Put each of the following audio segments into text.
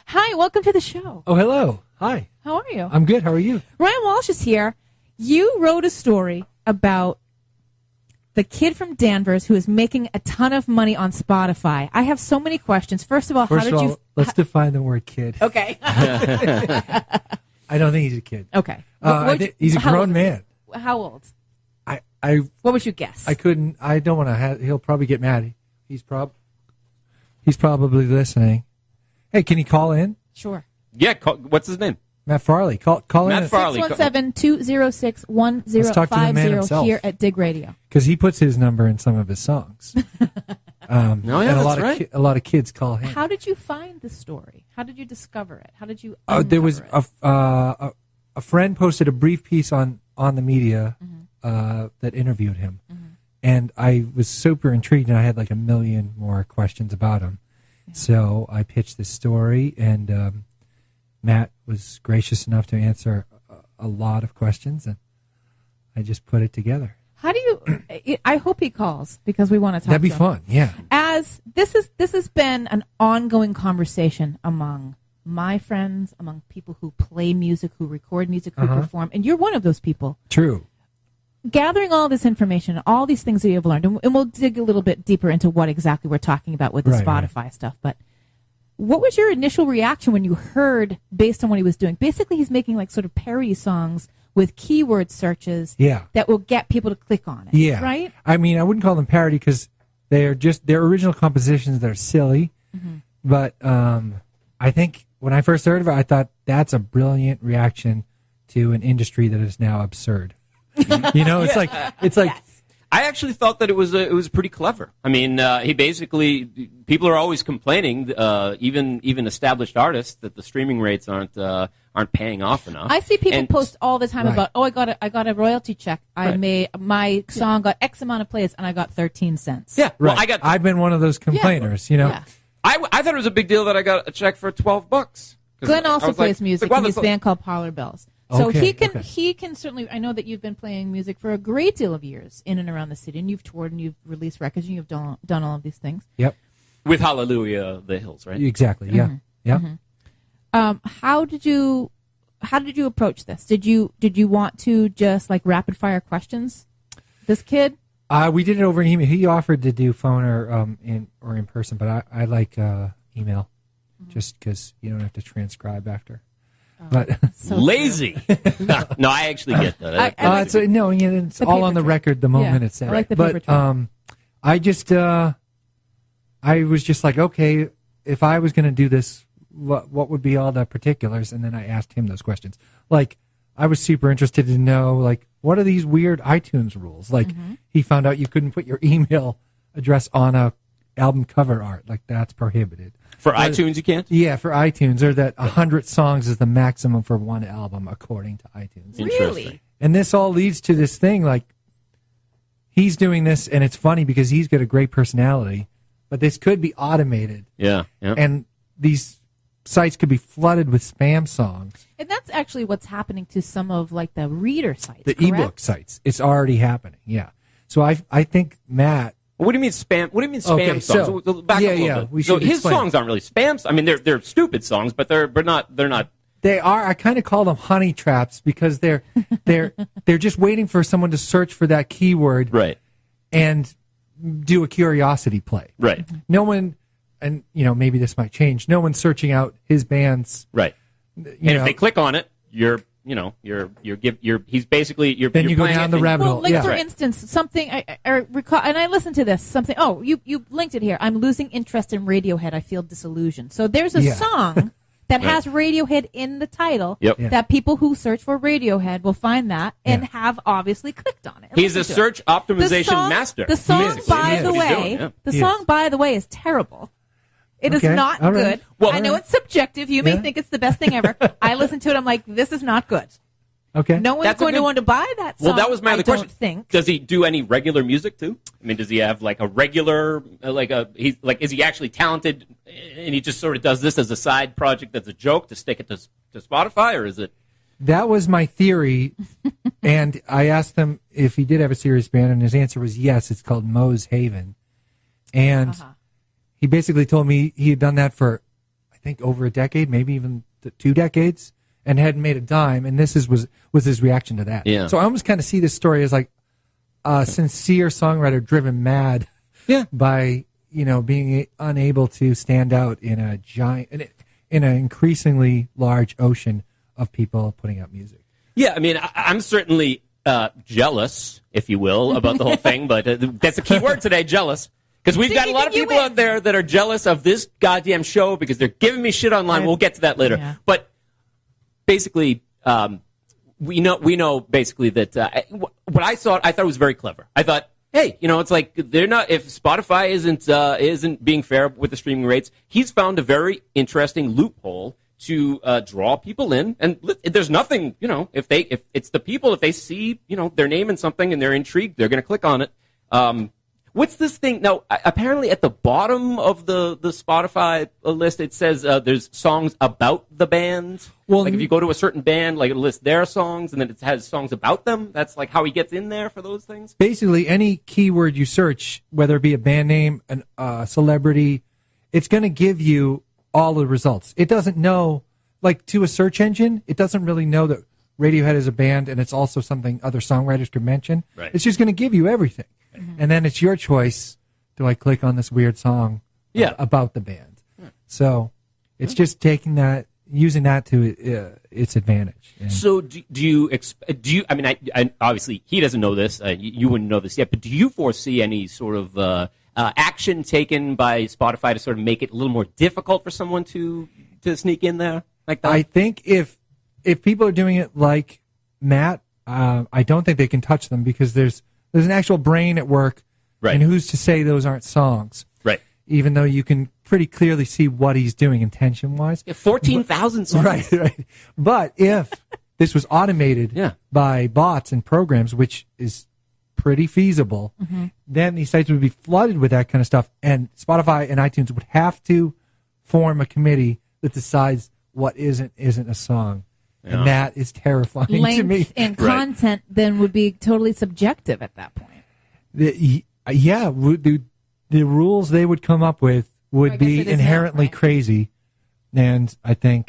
Hi, welcome to the show. Oh, hello. Hi. How are you? I'm good. How are you? Ryan Walsh is here. You wrote a story about the kid from Danvers who is making a ton of money on Spotify. I have so many questions. First of all, let's define the word kid. Okay. I don't think he's a kid. Okay. He's a grown man. How old? What would you guess? I couldn't. I don't want to. He'll probably get mad. He's probably listening. Hey, can he call in? Sure. Yeah. What's his name? Matt Farley. Call Matt in. Farley. 617-206-1050 here at Dig Radio. Because he puts his number in some of his songs. And a lot of kids call him. How did you find the story? How did you discover it? How did you there was a friend posted a brief piece on the media that interviewed him. Mm-hmm. And I was super intrigued, and I had like a million more questions about him. Yeah. So I pitched this story, and Matt was gracious enough to answer a lot of questions, and I just put it together. How do you? I hope he calls because we want to talk. That'd be fun, yeah. As this has been an ongoing conversation among my friends, among people who play music, who record music, who perform, and you're one of those people. True. Gathering all this information, all these things that you've learned, and we'll dig a little bit deeper into what exactly we're talking about with the Spotify stuff, but what was your initial reaction when you heard, based on what he was doing? Basically, he's making like sort of parody songs with keyword searches that will get people to click on it. Yeah. Right? I mean, I wouldn't call them parody because they're original compositions that are silly. Mm-hmm. But I think when I first heard of it, I thought that's a brilliant reaction to an industry that is now absurd. You know, it's like Yes. I actually thought that it was pretty clever. I mean, he basically, people are always complaining, even established artists, that the streaming rates aren't paying off enough. I see people post all the time about, I got a royalty check. My song got X amount of plays and I got 13 cents. Yeah, right. Well, I've been one of those complainers. You know, I thought it was a big deal that I got a check for $12. Glenn also plays music in his band called Parlor Bells. So he can certainly, I know that you've been playing music for a great deal of years in and around the city, and you've toured and you've released records and you've done all of these things. Yep. With Hallelujah, the Hills, right? Exactly, yeah. Mm-hmm. Yeah. Mm-hmm. How did you approach this? Did you want to just like rapid fire questions this kid? We did it over email. He offered to do phone or in person, but I like email just because you don't have to transcribe after. But so lazy. No, I actually get that. It's all on the record the moment it's said. I like the paper trail. I was just like, okay, if I was going to do this, what would be all the particulars? And then I asked him those questions. Like, I was super interested to know, like, what are these weird iTunes rules? Like, he found out you couldn't put your email address on a album cover art. Like, that's prohibited. For iTunes, you can't? Yeah, for iTunes, or that 100 songs is the maximum for one album, according to iTunes. Really? And this all leads to this thing, like, he's doing this, and it's funny because he's got a great personality, but this could be automated. Yeah. And these sites could be flooded with spam songs. And that's actually what's happening to some of, like, the reader sites, the correct? ebook sites. It's already happening, yeah. So I think Matt... What do you mean spam? What do you mean spam songs? So, back up a little bit. We should his explain. songs aren't really spam. I mean, they're stupid songs, but they're not. They are. I kind of call them honey traps because they're just waiting for someone to search for that keyword, right, and do a curiosity play, right. No one, and maybe this might change. No one's searching out his band's, right. If they click on it, he's basically then you go down the rabbit hole. Well, like for instance, something I recall, and I listened to this. Something. Oh, you linked it here. I'm losing interest in Radiohead. I feel disillusioned. So there's a song that has Radiohead in the title. Yep. That people who search for Radiohead will find that and have obviously clicked on it. He's a search optimization master. The song, by the way, is terrible. It is not good. Well, I know it's subjective. You may think it's the best thing ever. I listen to it. I'm like, this is not good. Okay. No one's going to want to buy that song. Well, that was my other question. I don't think. Does he do any regular music too? I mean, does he have like a regular, is he actually talented and he just sort of does this as a side project that's a joke to stick it to Spotify, or is it? That was my theory, and I asked him if he did have a serious band, and his answer was yes. It's called Moe's Haven, and he basically told me he had done that for, I think over a decade, maybe even 2 decades, and hadn't made a dime. And this was his reaction to that. Yeah. So I almost kind of see this story as like a sincere songwriter driven mad by being unable to stand out in a giant in an increasingly large ocean of people putting out music. Yeah, I mean, I'm certainly jealous, if you will, about the whole thing, but that's the key word today, jealous. Because we've got a lot of people out there that are jealous of this goddamn show because they're giving me shit online. We'll get to that later. Yeah. But basically, we know basically that what I thought it was very clever. I thought, hey, it's like they're not. If Spotify isn't being fair with the streaming rates, he's found a very interesting loophole to draw people in. And there's nothing, if it's the people, if they see their name in something and they're intrigued, they're going to click on it. What's this thing? Now, apparently at the bottom of the Spotify list, it says there's songs about the band. Well, like if you go to a certain band, like it lists their songs, and then it has songs about them. That's like how he gets in there for those things. Basically, any keyword you search, whether it be a band name, a celebrity, it's going to give you all the results. It doesn't know, like to a search engine, it doesn't really know that Radiohead is a band and it's also something other songwriters could mention. Right. It's just going to give you everything. And then it's your choice. Do I click on this weird song about the band? So it's just using that to its advantage. And so do you? I mean, I obviously he doesn't know this. You wouldn't know this yet. But do you foresee any sort of action taken by Spotify to sort of make it a little more difficult for someone to sneak in there like that? I think if people are doing it like Matt, I don't think they can touch them because there's an actual brain at work, right. And who's to say those aren't songs? Right. Even though you can pretty clearly see what he's doing intention-wise. 14,000 songs. Right. But if this was automated by bots and programs, which is pretty feasible, then these sites would be flooded with that kind of stuff, and Spotify and iTunes would have to form a committee that decides what isn't a song. Yeah. And that is terrifying to me. Length and content then would be totally subjective at that point. The rules they would come up with would be inherently crazy, and I think,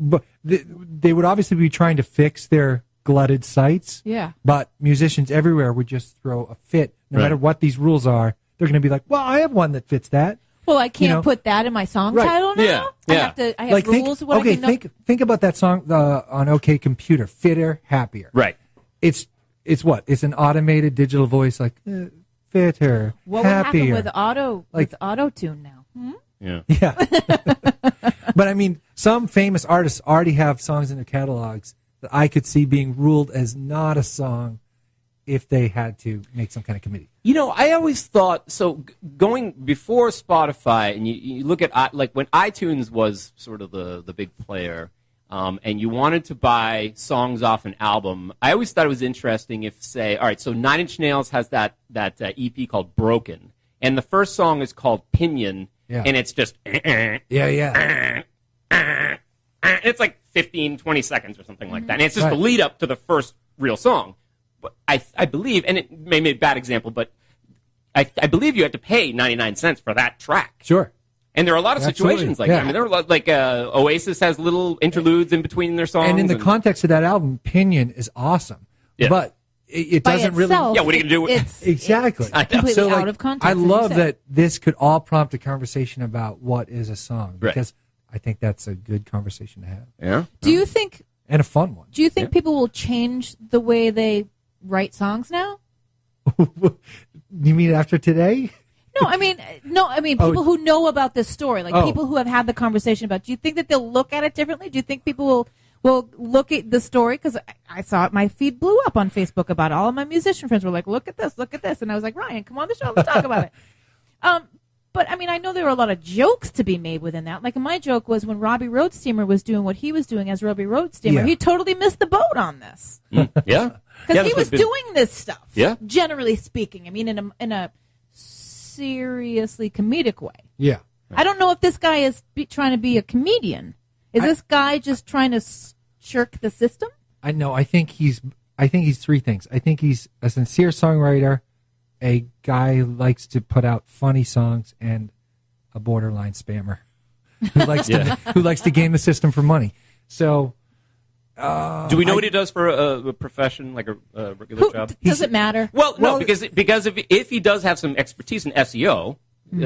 but they would obviously be trying to fix their glutted sites. Yeah. But musicians everywhere would just throw a fit, no matter what these rules are. They're going to be like, "Well, I have one that fits that." Well, I can't put that in my song title now. Yeah. I have rules. Think about that song on OK Computer, Fitter, Happier. Right. It's what? It's an automated digital voice like fitter, what happier. What would happen with auto-tune now? Yeah. But I mean, some famous artists already have songs in their catalogs that I could see being ruled as not a song if they had to make some kind of committee. I always thought, so going before Spotify, and you look at, like when iTunes was sort of the big player, and you wanted to buy songs off an album, I always thought it was interesting if, say, all right, so Nine Inch Nails has that EP called Broken, and the first song is called Pinion, and it's just... It's like 15, 20 seconds or something like that, and it's just the lead up to the first real song. But I believe, and it may be a bad example, but I believe you had to pay 99 cents for that track. Sure. And there are a lot of situations like that. I mean, there are a lot, like Oasis has little interludes in between their songs. And in the context of that album, Pinion is awesome. Yeah. But it doesn't itself, really... Yeah, what are you going to do with it? Exactly. It's completely out of context. I love that this could all prompt a conversation about what is a song. Because I think that's a good conversation to have. Yeah. Do you think... And a fun one. Do you think people will change the way they write songs now? You mean after today? No, I mean people who know about this story, like people who have had the conversation about. Do you think that they'll look at it differently? Do you think people will look at the story? Because I saw it, my feed blew up on Facebook about it. All of my musician friends were like, "Look at this, and I was like, "Ryan, come on the show, let's talk about it." But I mean, I know there were a lot of jokes to be made within that. Like my joke was when Robbie Roadsteamer was doing what he was doing as Robbie Roadsteamer, he totally missed the boat on this. Yeah. Because he was doing this stuff. Yeah. Generally speaking, I mean, in a seriously comedic way. Yeah. I don't know if this guy is trying to be a comedian. Is this guy just trying to shirk the system? I know. I think he's three things. I think he's a sincere songwriter, a guy who likes to put out funny songs, and a borderline spammer who likes to game the system for money. So, do we know what he does for a profession, like a regular job? Does it matter? Well, no, because if he does have some expertise in SEO,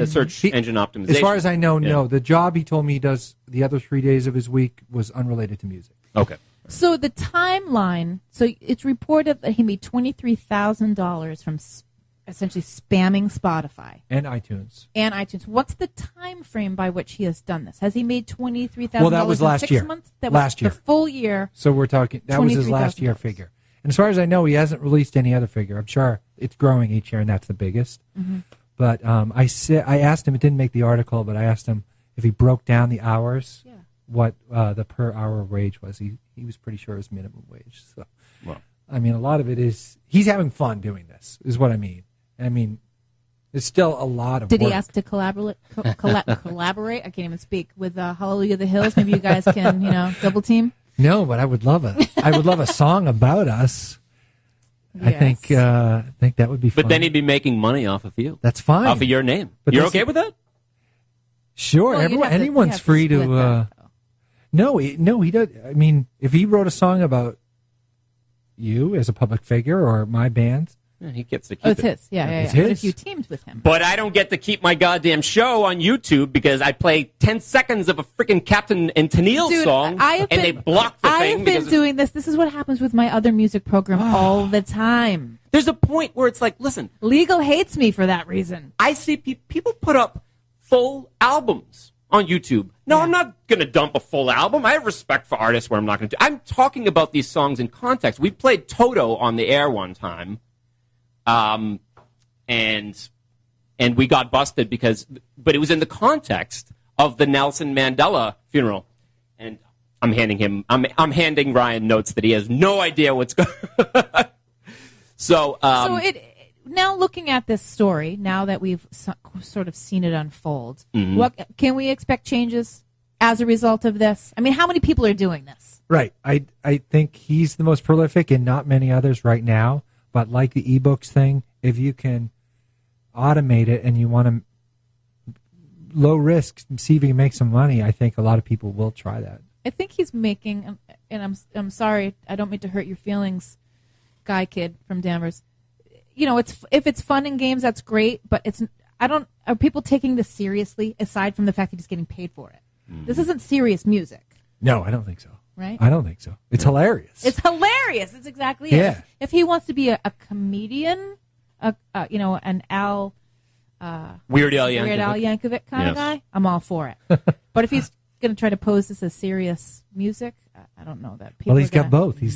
search engine optimization. As far as I know, no. The job he told me he does the other 3 days of his week was unrelated to music. Okay. So the timeline, so it's reported that he made $23,000 from essentially spamming Spotify. And iTunes. What's the time frame by which he has done this? Has he made $23,000 well, that was last in 6 year. months? That last was year. The full year. So we're talking, that was his last year figure. And as far as I know, he hasn't released any other figure. I'm sure it's growing each year, and that's the biggest. Mm-hmm. But I asked him, it didn't make the article, but I asked him if he broke down the hours, what the per hour wage was. He was pretty sure it was minimum wage. So, well, I mean, a lot of it is, he's having fun doing this, is what I mean. I mean, it's still a lot of Did work. he ask to collaborate? Collaborate? I can't even speak. With Hallelujah the Hills, maybe you guys can, double team. No, but I would love a song about us. Yes. I think that would be fun. But then he'd be making money off of you. That's fine. Off of your name. But You're okay with that? Sure. Well, anyone's free to. No, he does. I mean, if he wrote a song about you as a public figure or my band, yeah, he gets to keep it. It's his. Yeah. It's But his. if you teamed with him. But I don't get to keep my goddamn show on YouTube because I play 10 seconds of a freaking Captain and Tennille song, they block the thing. I have been doing this. This is what happens with my other music program all the time. There's a point where it's like, listen. Legal hates me for that reason. I see people put up full albums on YouTube. No, I'm not going to dump a full album. I have respect for artists where I'm not going to do. I'm talking about these songs in context. We played Toto on the air one time. And we got busted but it was in the context of the Nelson Mandela funeral. And I'm handing Ryan notes that he has no idea what's going on. So now looking at this story, now that we've sort of seen it unfold, mm-hmm. what can we expect changes as a result of this? I mean, how many people are doing this? Right. I think he's the most prolific and not many others right now. But like the ebooks thing, if you can automate it and you want to low risk, see if you can make some money, I think a lot of people will try that. I think he's making, and I'm sorry, I don't mean to hurt your feelings, guy kid from Danvers. If it's fun and games, that's great. But are people taking this seriously? Aside from the fact that he's getting paid for it, This isn't serious music. No, I don't think so. Right? I don't think so. It's hilarious. It's hilarious. It's exactly it. If he wants to be a comedian, an Weird Al Yankovic kind of guy, I'm all for it. But if he's going to try to pose this as serious music, I don't know that. People he's got both. He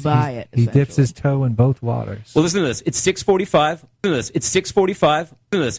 dips his toe in both waters. Well, listen to this. It's 6:45. Listen to this. It's 6:45. Listen to this.